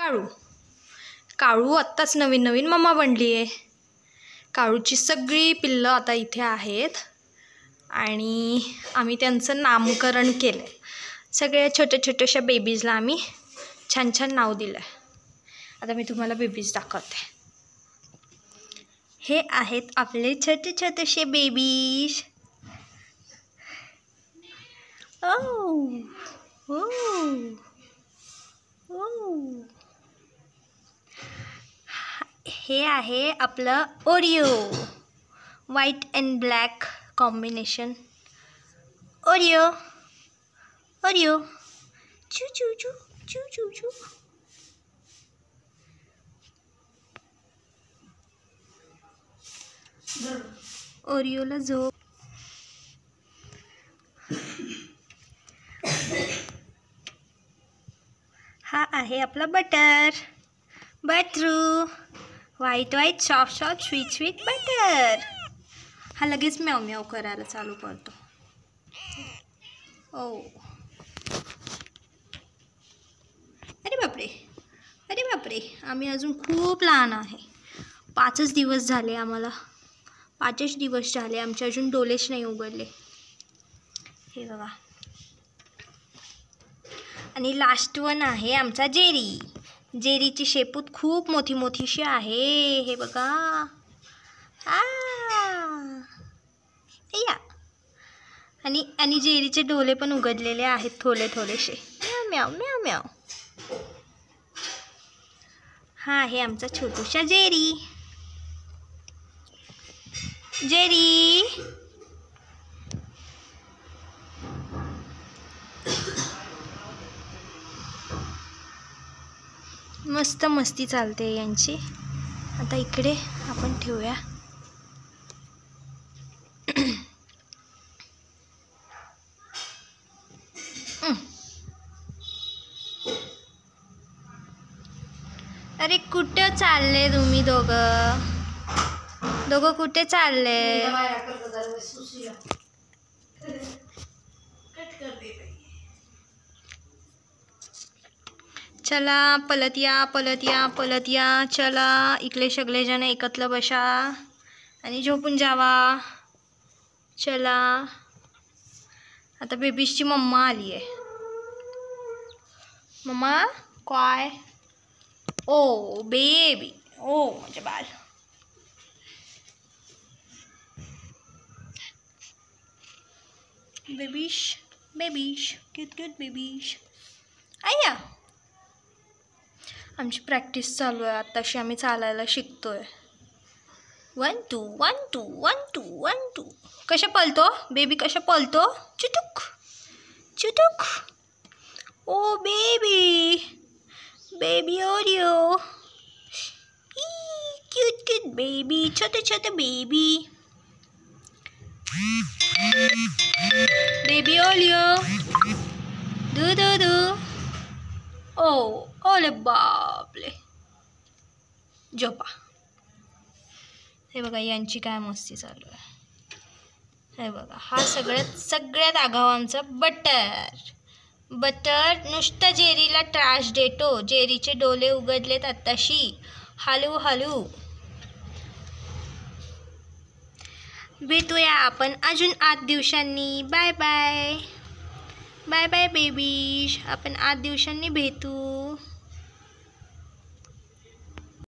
काळू. काळू आत्ताच नवीन नवीन मम्मा बनली आहे. काळूची सगळी पिल्लं आता इथे आहेत आणि आम्ही त्यांचं नामकरण केलं आहे. सगळ्या छोट्या छोट्याशा बेबीजला आम्ही छान छान नाव दिलं आहे. आता मी तुम्हाला बेबीज दाखवते. हे आहेत आपले छोटे छोटेसे बेबीज. हे आहे आपलं Oreo, white and black combination. Oreo Oreo चू चू चू चू चू चू. ओरिओला झोप. हा आहे आपला बटर, बटरू, white white soft soft sweet sweet butter. हा लगेच म्याव म्याव करायला चालू करतो. ओ अरे बापरे, अरे बापरे, आम्ही अजून खूप लहान आहे. 5च दिवस झाले आम्हाला. 5च दिवस झाले, आमचे अजून डोलेच नाही उघडले. हे बघा. आणि लास्ट वन आहे आमचा जेरी. जेरीची शेपूट खूप मोठी मोठीशी आहे. हे बघा. या आणि जेरीचे डोले पण उघडलेले आहेत थोडे थोडेसे. म्याव म्याव म्याव. हा आहे आमचा छोटूसा जेरी. जेरी मस्त मस्ती चालते यांची. आता इकडे आपण ठेवूया. अरे कुठे चालले तुम्ही दोघं? दोघं कुठे चालले? चला पलत या पलत या पलत या. चला इकडे सगळेजण एकत्र बसा आणि झोपून जावा. चला. आता बेबीची मम्मा आली आहे. मम्मा काय? ओ बेबी, ओ माझे बाळ. बेबीश बेबीश क्यूट क्यूट बेबीश. आया. आमची प्रॅक्टिस चालू आहे. आत्ताशी आम्ही चालायला शिकतोय. 1 2 1 2 1 2 1 2. कशा पळतो बेबी, कशा पळतो? चुटुक चुटुक. Oh baby, baby Oreo. Cute cute baby, छोटे छोटे बेबी. Baby Oreo. दू दू दू. ओ ओले बापले. झोपा. हे बघा यांची काय मस्ती चालू आहे. हे बघा. हा सगळ्यात आगाऊ आमचा बटर. बटर नुसतं जेरीला त्रास देतो. जेरीचे डोले उघडलेत आत्ताशी. हलू हलू. भेटूया आपण अजून 8 दिवसांनी. Bye bye. Bye bye baby. आपण 8 दिवसांनी भेटू.